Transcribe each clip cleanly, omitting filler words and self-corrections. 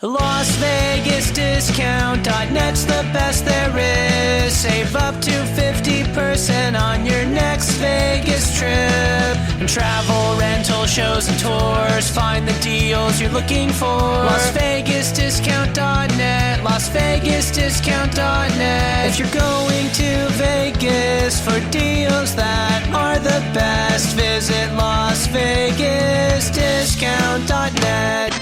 Las Vegas Discount.net's the best there is. Save up to 50% on your next Vegas trip. And travel, rental, shows, and tours. Find the deals you're looking for. Las Vegas Discount.net. Las Vegas Discount.net. If you're going to Vegas for deals that are the best, visit Las Vegas Discount.net.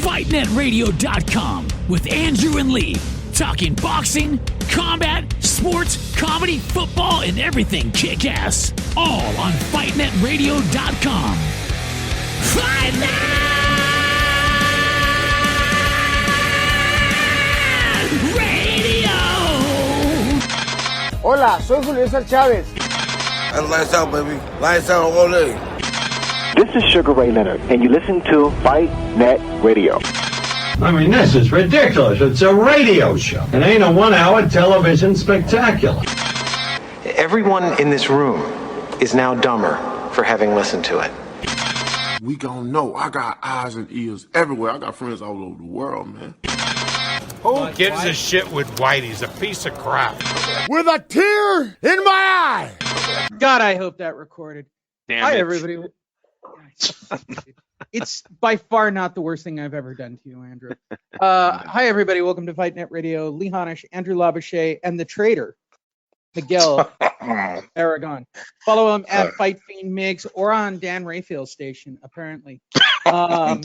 FightNetRadio.com with Andrew and Lee, talking boxing, combat, sports, comedy, football, and everything kick-ass. All on FightNetRadio.com. Fight Net Radio! Hola, soy Julio César Chávez. That's lights out, baby. Lights out all day. This is Sugar Ray Leonard, and you listen to Fight Net Radio. I mean, this is ridiculous. It's a radio show. It ain't a one-hour television spectacular. Everyone in this room is now dumber for having listened to it. We gon' know. I got eyes and ears everywhere. I got friends all over the world, man. Who gives a shit with Whitey? He's a piece of crap. With a tear in my eye. God, I hope that recorded. Damn Hi, it. everybody. It's by far not the worst thing I've ever done to you, Andrew. Hi, everybody. Welcome to Fight Net Radio. Lee Honish, Andrew Labouche, and the traitor, Miguel Aragon. Follow him at Fight Fiend Migs or on Dan Rayfield's station, apparently. I'm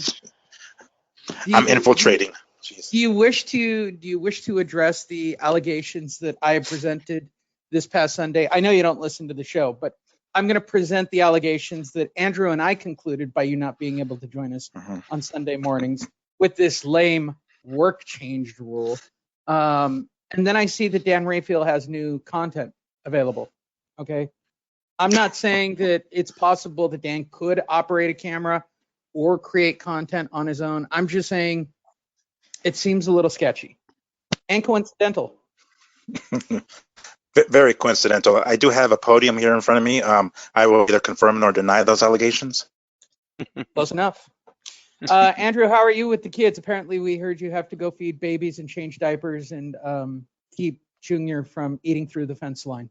infiltrating. Jeez. Do you wish to address the allegations that I presented this past Sunday? I know you don't listen to the show, but I'm going to present the allegations that Andrew and I concluded by you not being able to join us on Sunday mornings with this lame work changed rule. And then I see that Dan Rayfield has new content available. Okay. I'm not saying that it's possible that Dan could operate a camera or create content on his own. I'm just saying it seems a little sketchy and coincidental. Very coincidental. I do have a podium here in front of me. I will either confirm or deny those allegations. Close enough. Andrew, how are you with the kids? Apparently, we heard you have to go feed babies and change diapers and keep Junior from eating through the fence line.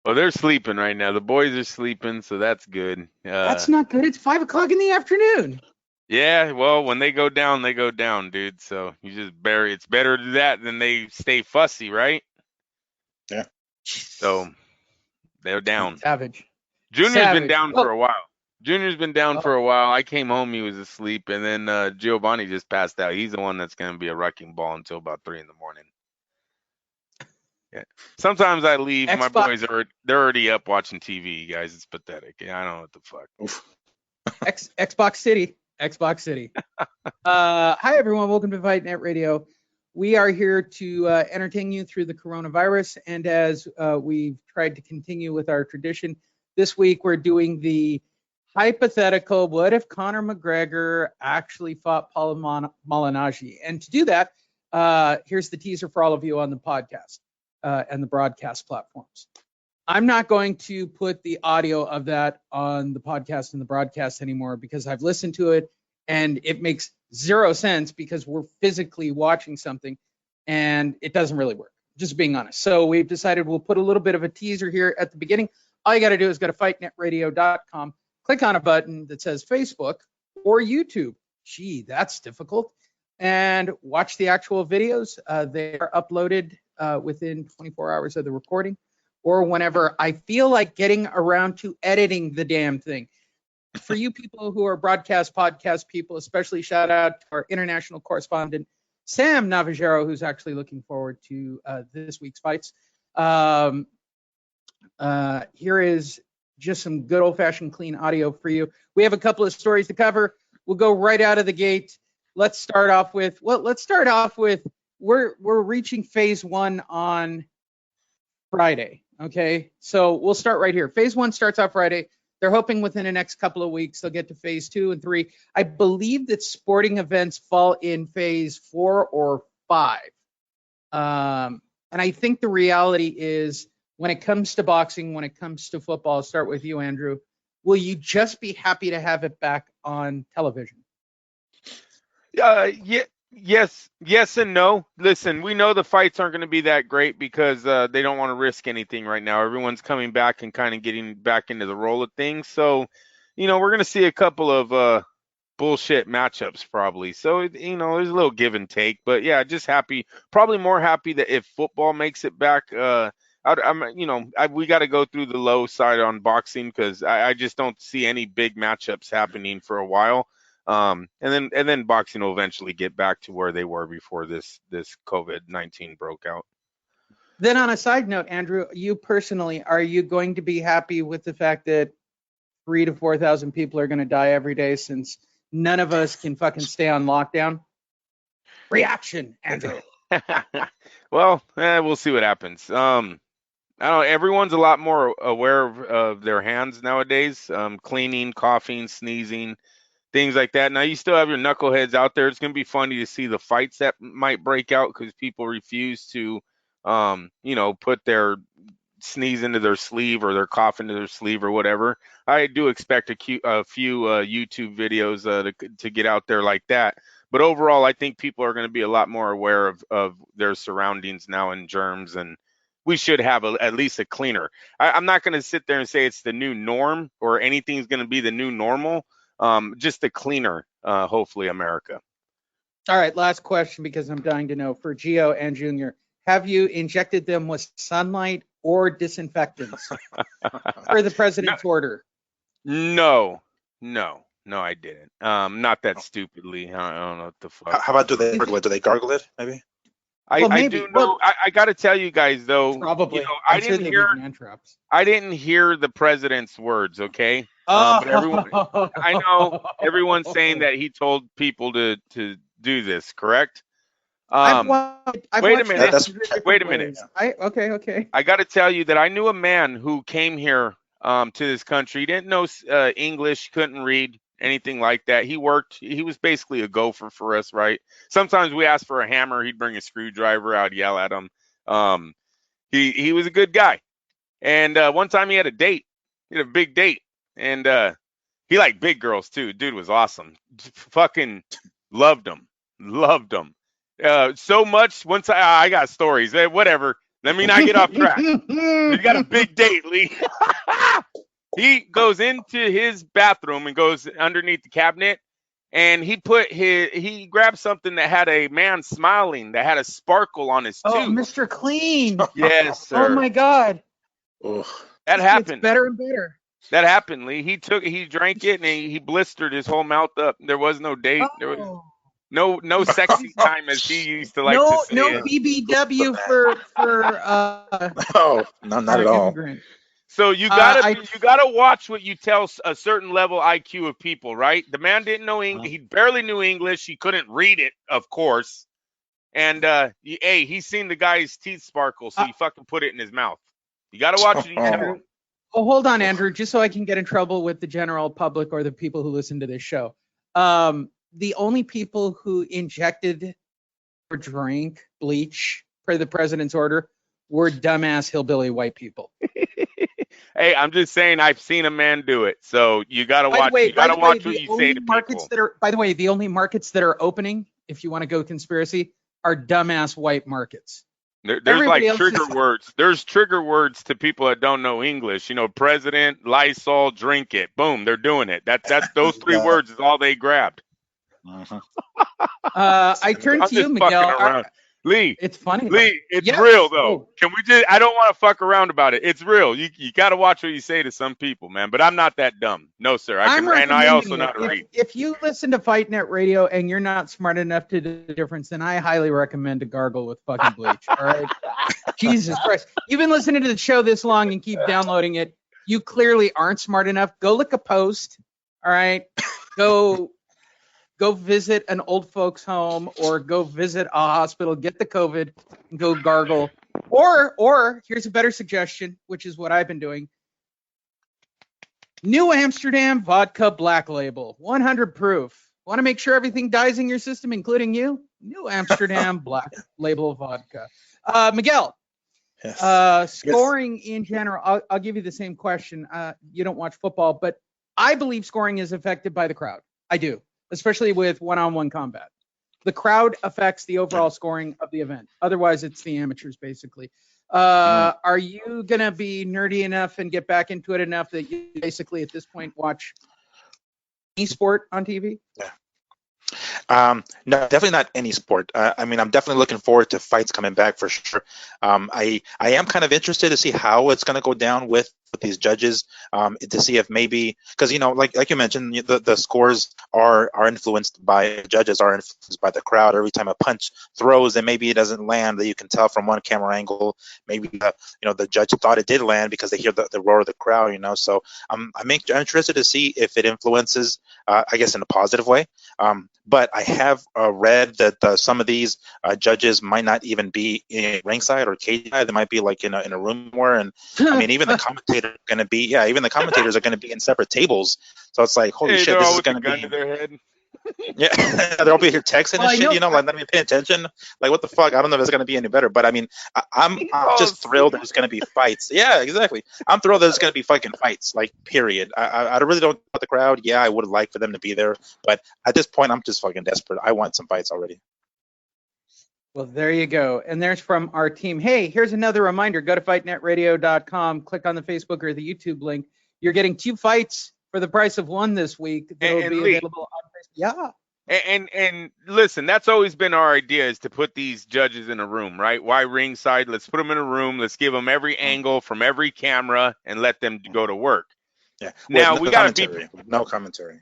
Well, they're sleeping right now. The boys are sleeping, so that's good. That's not good. It's 5 o'clock in the afternoon. Yeah, well, when they go down, dude. So you just bury. It's better to do that than they stay fussy, right? Yeah. So they're down. Savage. Junior's been down for a while. Junior's been down for a while. I came home, he was asleep, and then Giovanni just passed out. He's the one that's going to be a wrecking ball until about 3 in the morning. Yeah. Sometimes I leave. My boys they're already up watching TV, guys. It's pathetic. I don't know what the fuck. Xbox City. Hi, everyone. Welcome to Fight Net Radio. We are here to entertain you through the coronavirus. And as we've tried to continue with our tradition, this week we're doing the hypothetical, what if Conor McGregor actually fought Paul Malignaggi? And to do that, here's the teaser for all of you on the podcast and the broadcast platforms. I'm not going to put the audio of that on the podcast and the broadcast anymore because I've listened to it and it makes zero sense because we're physically watching something and it doesn't really work, just being honest. So we've decided we'll put a little bit of a teaser here at the beginning. All you got to do is go to fightnetradio.com, click on a button that says Facebook or YouTube. Gee, that's difficult. And watch the actual videos. They are uploaded within 24 hours of the recording or whenever I feel like getting around to editing the damn thing. For you people who are podcast people, especially shout out to our international correspondent, Sam Navajero, who's actually looking forward to this week's fights. Here is just some good old-fashioned clean audio for you. We have a couple of stories to cover. We'll go right out of the gate. Let's start off with we're reaching phase 1 on Friday. Okay, so we'll start right here. Phase 1 starts out Friday. They're hoping within the next couple of weeks they'll get to phase 2 and 3. I believe that sporting events fall in phase 4 or 5. And I think the reality is, when it comes to boxing, when it comes to football, I'll start with you, Andrew. Will you just be happy to have it back on television? Yes and no. Listen, we know the fights aren't going to be that great because they don't want to risk anything right now. Everyone's coming back and kind of getting back into the roll of things. So, we're going to see a couple of bullshit matchups probably. So, there's a little give and take. But yeah, just happy. Probably more happy that if football makes it back. We got to go through the low side on boxing because I just don't see any big matchups happening for a while. And then boxing will eventually get back to where they were before this COVID-19 broke out. Then on a side note, Andrew, you personally, are you going to be happy with the fact that 3,000 to 4,000 people are going to die every day since none of us can fucking stay on lockdown? Reaction, Andrew. Well, we'll see what happens. I don't know. Everyone's a lot more aware of their hands nowadays. Cleaning, coughing, sneezing, things like that. Now, you still have your knuckleheads out there. It's going to be funny to see the fights that might break out because people refuse to, put their sneeze into their sleeve or their cough into their sleeve or whatever. I do expect a few YouTube videos to get out there like that. But overall, I think people are going to be a lot more aware of their surroundings now and germs, and we should have at least a cleaner. I'm not going to sit there and say it's the new norm or anything's going to be the new normal. Just a cleaner, hopefully, America. All right, last question because I'm dying to know. For Gio and Junior, have you injected them with sunlight or disinfectants for the president's order? No, I didn't. Not that stupidly. I don't know what the fuck. How about do they gargle it? Do they gargle it? Maybe. I do know. I got to tell you guys though. Probably. I didn't hear the president's words. Okay. But everyone, I know everyone's saying that he told people to do this. Correct. Wait a minute. Okay. I got to tell you that I knew a man who came here to this country. He didn't know English, couldn't read anything like that. He was basically a gopher for us, right? Sometimes we asked for a hammer, he'd bring a screwdriver out, yell at him. He was a good guy. And one time he had a date. He had a big date. And he liked big girls too. Dude was awesome. Fucking loved him. So much. Once I got stories. Whatever. Let me not get off track. You got a big date, Lee. He goes into his bathroom and goes underneath the cabinet, and he grabbed something that had a man smiling, that had a sparkle on his tooth. Oh, Mr. Clean. Yes, sir. Oh my God. That happened. It's better and better. That happened, Lee. He drank it and he blistered his whole mouth up. There was no date. There was no sexy time, as he used to like to say. No BBW for no, not at all. So you gotta watch what you tell a certain level IQ of people, right? The man didn't know English. He barely knew English. He couldn't read it, of course. And he's seen the guy's teeth sparkle, so he fucking put it in his mouth. You gotta watch what you tell. Oh, hold on, Andrew, just so I can get in trouble with the general public or the people who listen to this show. The only people who injected or drank bleach per the president's order were dumbass hillbilly white people. Hey, I'm just saying I've seen a man do it. So you got to watch. You got to watch what you say to people. By the way, the only markets that are opening, if you want to go conspiracy, are dumbass white markets. There's like trigger words. There's trigger words to people that don't know English. President, Lysol, drink it. Boom, they're doing it. That's those three words is all they grabbed. I turn to you, Miguel. Lee, it's funny. Lee, it's real though. Can we just? I don't want to fuck around about it. It's real. You got to watch what you say to some people, man. But I'm not that dumb. No, sir. I also not read. If you listen to Fight Net Radio and you're not smart enough to do the difference, then I highly recommend to gargle with fucking bleach. All right. Jesus Christ. You've been listening to the show this long and keep downloading it. You clearly aren't smart enough. Go look a post. All right. Go go visit an old folks home or go visit a hospital, get the COVID, and go gargle. Or here's a better suggestion, which is what I've been doing. New Amsterdam Vodka Black Label, 100 proof. Want to make sure everything dies in your system, including you? New Amsterdam Black Label Vodka. Miguel, Yes. scoring in general, I'll give you the same question. You don't watch football, but I believe scoring is affected by the crowd. I do, especially with one-on-one combat. The crowd affects the overall scoring of the event. Otherwise, it's the amateurs, basically. Are you going to be nerdy enough and get back into it enough that you basically at this point watch esport on TV? Yeah. No, definitely not any sport. I mean, I'm definitely looking forward to fights coming back for sure. I am kind of interested to see how it's going to go down with these judges, to see if maybe, because like you mentioned, the scores are influenced by judges, are influenced by the crowd. Every time a punch throws and maybe it doesn't land, that you can tell from one camera angle, maybe the judge thought it did land because they hear the roar of the crowd. So I'm interested to see if it influences, I guess, in a positive way. But I have read that some of these judges might not even be in ringside or cage side. They might be like in a room more. And I mean, even the commentators are going to be, commentators are going to be in separate tables. So it's like, holy shit, this is going to be. To their head. Yeah, they'll be here texting and shit. Like, let me pay attention. Like, what the fuck? I don't know if it's going to be any better. But I mean, I'm just thrilled there's going to be fights. Yeah, exactly. I'm thrilled there's going to be fucking fights. Like, period. I really don't want the crowd. Yeah, I would like for them to be there, but at this point, I'm just fucking desperate. I want some fights already. Well, there you go. And there's from our team. Hey, here's another reminder. Go to fightnetradio.com, click on the Facebook or the YouTube link. You're getting 2 fights for the price of 1 this week. That'll be available on Facebook. Yeah. And listen, that's always been our idea, is to put these judges in a room, right? Why ringside? Let's put them in a room. Let's give them every angle from every camera and let them go to work. Yeah. Now we got to be no commentary.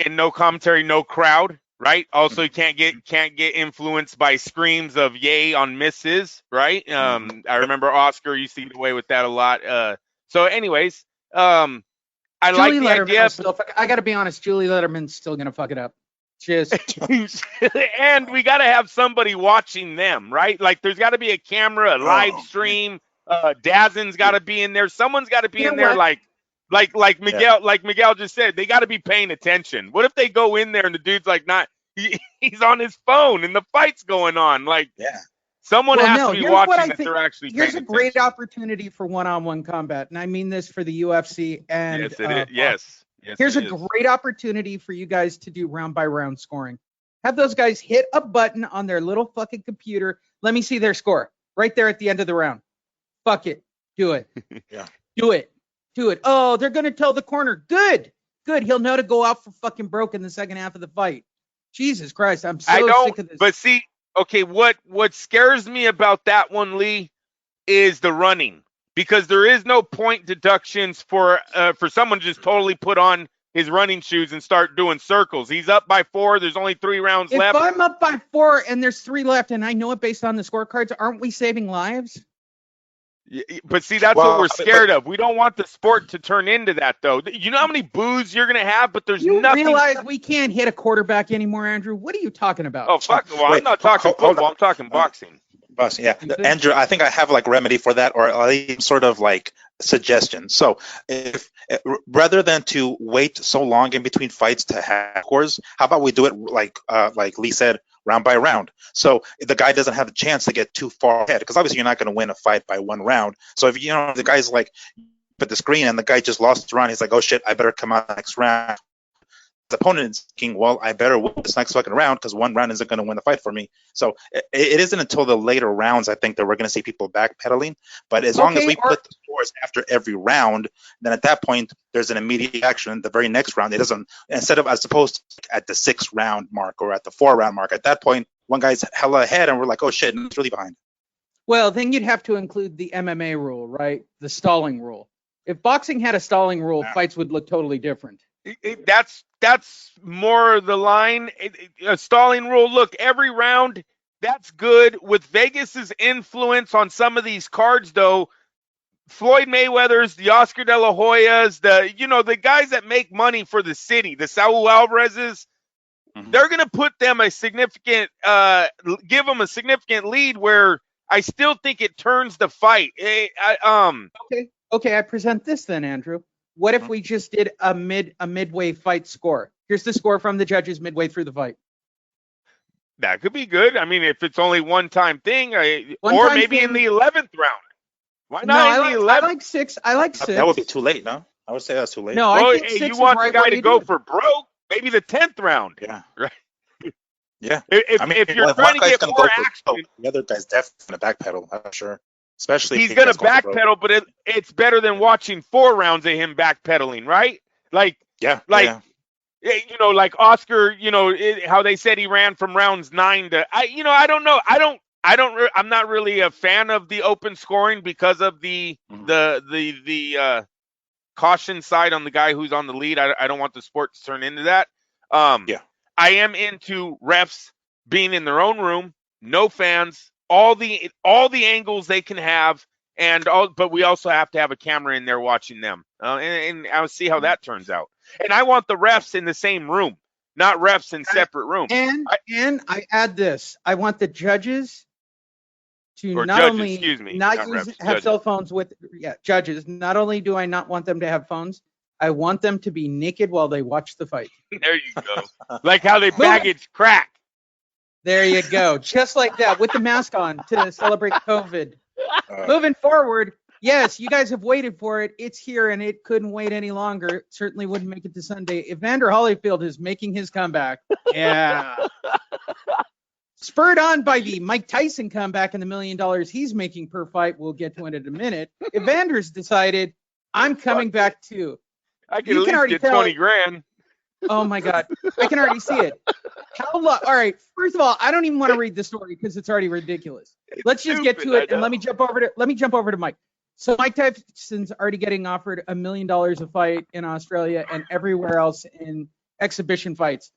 And no commentary, no crowd. Right. Also, you can't get influenced by screams of yay on misses. Right. I remember Oscar used to get away with that a lot. So, anyways, I like the idea. I got to be honest, Julie Letterman's still gonna fuck it up. Just and we got to have somebody watching them. Right. Like, there's got to be a camera, a live stream. Dazin's got to be in there. Someone's got to be in there. Like Miguel just said, they got to be paying attention. What if they go in there and the dude's like he's on his phone and the fight's going on? Like, someone has to be watching that they're actually paying attention. Here's a great opportunity for one-on-one combat, and I mean this for the UFC. And yes, it is. Yes, here's a great opportunity for you guys to do round-by-round scoring. Have those guys hit a button on their little fucking computer. Let me see their score right there at the end of the round. Fuck it. Do it. Do it. Do it. Oh, they're going to tell the corner. Good. He'll know to go out for fucking broke in the second half of the fight. Jesus Christ. I'm so sick of this. But see, okay, what scares me about that one, Lee, is the running. Because there is no point deductions for someone to just totally put on his running shoes and start doing circles. He's up by 4. There's only 3 rounds left. If I'm up by 4 and there's 3 left, and I know it based on the scorecards, aren't we saving lives? But see, that's what we're scared of. We don't want the sport to turn into that, though. You know how many boos you're going to have, but there's nothing. You realize we can't hit a quarterback anymore, Andrew? What are you talking about? Oh, fuck. Well, I'm not talking football. I'm talking boxing. Boxing, yeah. Andrew, I think I have like remedy for that, or at least sort of like suggestion. So if rather than to wait so long in between fights to have scores, how about we do it like Lee said, round by round. So the guy doesn't have a chance to get too far ahead, because obviously you're not going to win a fight by 1 round. So if the guy's like put the screen and the guy just lost the round, he's like, oh shit, I better come out next round. The opponent is thinking, well, I better win this next fucking round because 1 round isn't going to win the fight for me. So it isn't until the later rounds, I think, that we're going to see people backpedaling. But as long as we put the scores after every round, then at that point, there's an immediate action. The very next round, it doesn't, instead of as opposed to at the 6th round mark or at the 4 round mark, at that point, one guy's hella ahead and we're like, oh shit, and it's really behind. Well, then you'd have to include the MMA rule, right? The stalling rule. If boxing had a stalling rule, fights would look totally different. That's more the line. A stalling rule. Look, every round, that's good. With Vegas's influence on some of these cards, though, Floyd Mayweather's, the Oscar De La Hoyas, the guys that make money for the city, the Saul Alvarez's, they're going to put them a significant, give them a significant lead where I still think it turns the fight. Okay. I present this then, Andrew. What if we just did a midway fight score? Here's the score from the judges midway through the fight. That could be good. I mean, if it's only one-time thing, or maybe in the 11th round. Why not in the 11th? I like six. That would be too late, no? I would say that's too late. No, well, I think six you is want right the guy where to you go do. for broke? Maybe the 10th round. Yeah. Right. Yeah. If you're if trying one to guy's get gonna more go for action, broke, the other guy's definitely going to backpedal, I'm sure. Especially he's if going to guy's for broke. backpedal, but it's better than watching 4 rounds of him backpedaling, right? Like Oscar, how they said he ran from rounds 9 to I don't know. I'm not really a fan of the open scoring because of the caution side on the guy who's on the lead. I don't want the sport to turn into that. I am into refs being in their own room, no fans, all the angles they can have, but we also have to have a camera in there watching them, and I'll see how that turns out. And I want the refs in the same room, not refs in separate rooms. And I add this: I want the judges to have cell phones with judges. Not only do I not want them to have phones, I want them to be naked while they watch the fight. There you go. Like how they baggage crack. There you go. Just like that, with the mask on to celebrate COVID. Moving forward, yes, you guys have waited for it. It's here, and it couldn't wait any longer. It certainly wouldn't make it to Sunday. Evander Holyfield is making his comeback. Yeah. Spurred on by the Mike Tyson comeback and the $1 million he's making per fight. We'll get to it in a minute. Evander's decided, I'm coming back too. I can at least get 20 grand. Oh my God. I can already see it. All right. First of all, I don't even want to read the story because it's already ridiculous. Let's just get to it, and let me jump over to Mike. So Mike Tyson's already getting offered $1 million a fight in Australia and everywhere else in exhibition fights.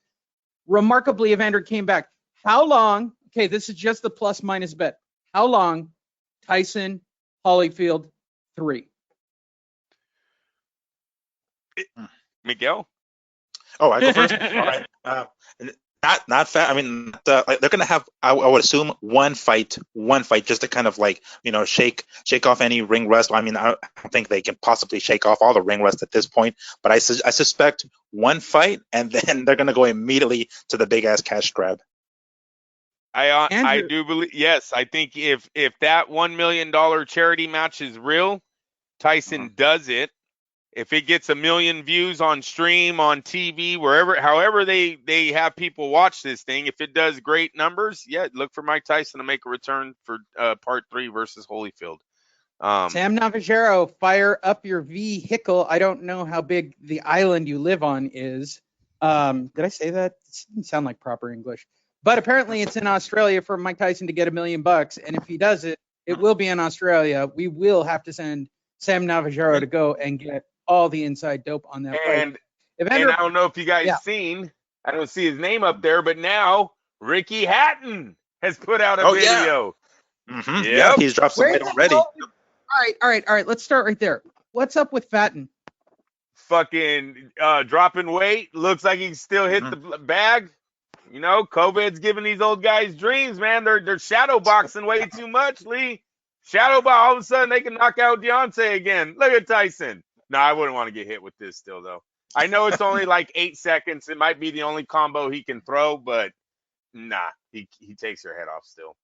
Remarkably, Evander came back. How long? Okay, this is just the plus minus bet. How long? Tyson, Holyfield, 3. Miguel? Oh, I go first? All right. Not fat. I mean, they're going to have, I would assume, one fight just to kind of shake off any ring rust. I mean, I don't think they can possibly shake off all the ring rust at this point, but I suspect one fight, and then they're going to go immediately to the big ass cash grab. I do believe, yes. I think if that $1 million charity match is real, Tyson does it. If it gets 1 million views on stream, on TV, however they have people watch this thing, if it does great numbers, look for Mike Tyson to make a return for part 3 versus Holyfield. Sam Navajero, fire up your vehicle. I don't know how big the island you live on is. Did I say that? It didn't sound like proper English. But apparently it's in Australia for Mike Tyson to get $1 million. And if he does it, it will be in Australia. We will have to send Sam Navajero to go and get all the inside dope on that fight. And I don't know if you guys seen, I don't see his name up there, but now Ricky Hatton has put out a video. Mm-hmm. Yeah, he's dropped some weight already. All right. Let's start right there. What's up with Hatton? Fucking dropping weight. Looks like he still hit the bag. COVID's giving these old guys dreams, man. They're shadow boxing way too much, Lee. Shadow box. All of a sudden, they can knock out Deontay again. Look at Tyson. No, I wouldn't want to get hit with this still, though. I know it's only like 8 seconds. It might be the only combo he can throw, but nah, he takes your head off still.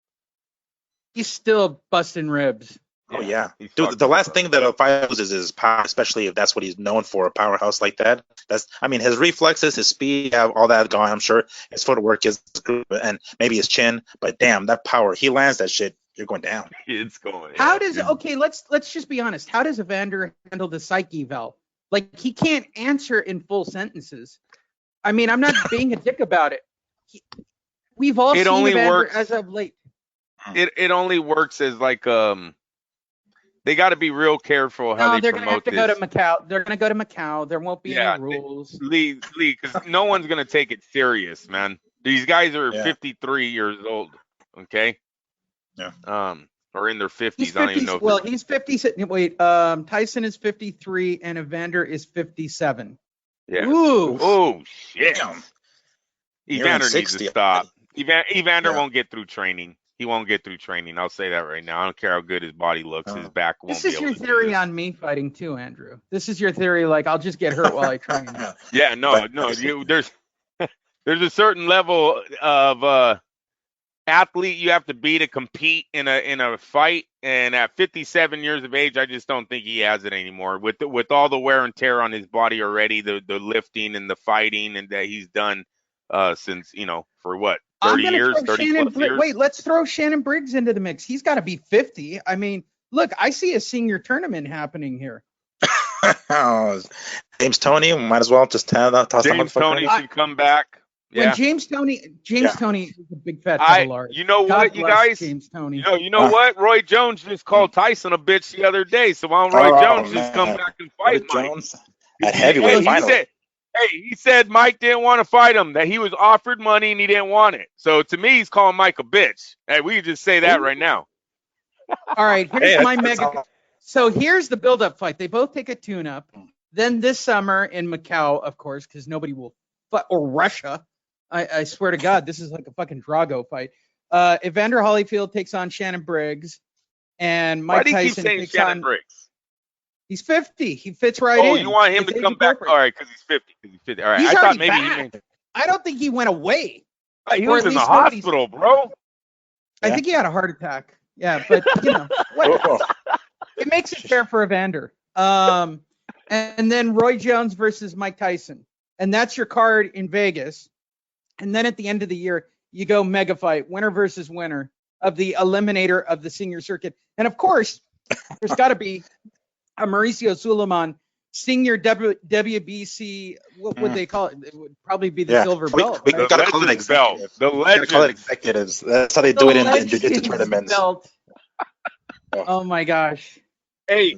He's still busting ribs. Oh, yeah. Dude, the last thing that a fighter loses is power, especially if that's what he's known for, a powerhouse like that. His reflexes, his speed, have all that going. I'm sure his footwork is good, and maybe his chin, but damn, that power, he lands that shit, you're going down. It's going. Let's just be honest. How does Evander handle the psyche valve? Like, he can't answer in full sentences. I mean, I'm not being a dick about it. We've all seen Evander as of late. It only works as like they got to be real careful how they promote this. They're going to Macau. They're going to go to Macau. There won't be any rules. Lee, because no one's going to take it serious, man. These guys are 53 years old. Okay. Yeah. Or in their 50s. I don't even know. Well, he's 50. Wait, Tyson is 53 and Evander is 57. Yeah. Ooh. Oh shit. Evander needs 60. to stop. Evander won't get through training. He won't get through training. I'll say that right now. I don't care how good his body looks. His back won't be able to. This is your theory on me fighting too, Andrew. This is your theory, like I'll just get hurt while I train. Yeah, no. There's a certain level of athlete you have to be to compete in a fight, and at 57 years of age, I just don't think he has it anymore. With all the wear and tear on his body already, the lifting and the fighting and that he's done since for what 30 years, 30 plus years. Wait, let's throw Shannon Briggs into the mix. He's got to be 50. I mean, look, I see a senior tournament happening here. James Toney, might as well just toss James Toney should come back. Yeah. When James Toney is a big fat double R. You know what, you guys? James Toney. You know what? Roy Jones just called Tyson a bitch the other day. So why don't Roy Jones just come back and fight Mike? Jones at heavyweight finally. He said Mike didn't want to fight him, that he was offered money and he didn't want it. So to me, he's calling Mike a bitch. Hey, we can just say that right now. All right, here's my mega. So here's the build-up fight. They both take a tune-up. Then this summer in Macau, of course, because nobody will or Russia. I swear to God, this is like a fucking Drago fight. Evander Holyfield takes on Shannon Briggs, and Mike Tyson takes on Briggs. He's 50. He fits right in. Oh, you want him to come back? All right, because he's 50. All right, I thought maybe back. I don't think he went away. He was in the hospital, bro. I think he had a heart attack. Yeah, but whatever. It makes it fair for Evander. And then Roy Jones versus Mike Tyson, and that's your card in Vegas. And then at the end of the year, you go mega fight, winner versus winner of the eliminator of the senior circuit. And of course, there's got to be a Mauricio Suleiman senior WBC. What would they call it? It would probably be the silver belt. We got to call it executives. The legend. Call it executives. That's how they do it in jiu-jitsu tournaments. Oh my gosh. Hey,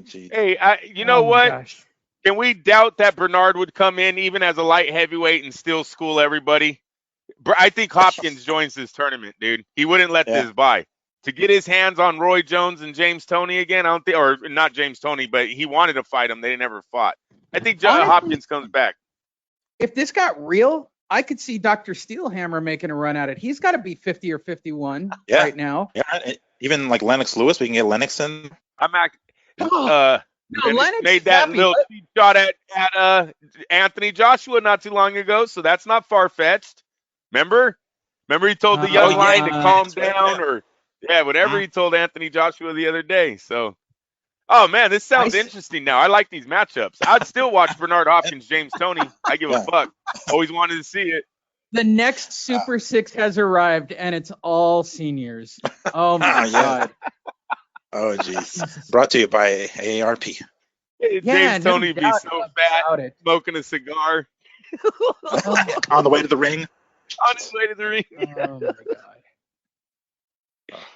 you know what? Gosh. Can we doubt that Bernard would come in even as a light heavyweight and still school everybody? I think Hopkins joins this tournament, dude. He wouldn't let this by. To get his hands on Roy Jones and James Toney again, I don't think, or not James Toney, but he wanted to fight him. They never fought. I think Hopkins comes back. If this got real, I could see Dr. Steelhammer making a run at it. He's got to be 50 or 51 right now. Yeah, even like Lennox Lewis, we can get Lennox in. Lennox made that little cheap shot at Anthony Joshua not too long ago, so that's not far-fetched. Remember he told the young lion to calm down, or whatever he told Anthony Joshua the other day. So, oh man, this sounds interesting now. I like these matchups. I'd still watch Bernard Hopkins, James Toney. I give a fuck. Always wanted to see it. The next Super Six has arrived, and it's all seniors. Oh my God. Oh jeez. Brought to you by AARP. James Toney be so fat, smoking a cigar. On the way to the ring. On his way to the ring. Oh my God.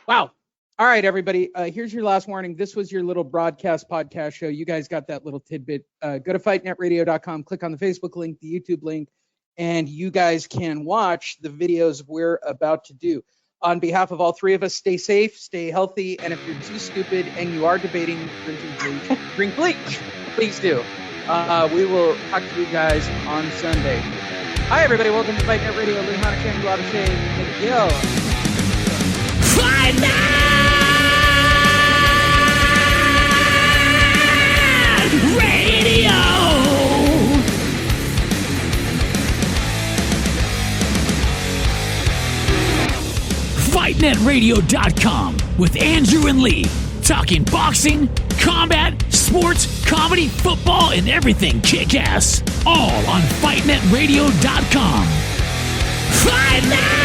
Wow. All right, everybody. Here's your last warning. This was your little podcast show. You guys got that little tidbit. Go to fightnetradio.com, click on the Facebook link, the YouTube link, and you guys can watch the videos we're about to do. On behalf of all three of us, stay safe, stay healthy, and if you're too stupid and you are debating drinking bleach, drink bleach. Please do. We will talk to you guys on Sunday. Hi, everybody. Welcome to Fight Net Radio. Lee Hanachan, Guadalupe, Miguel. Fight Net Radio! FightNetRadio.com with Andrew and Lee. Talking boxing, combat, sports, comedy, football, and everything kick-ass. All on FightNetRadio.com. Fight Net!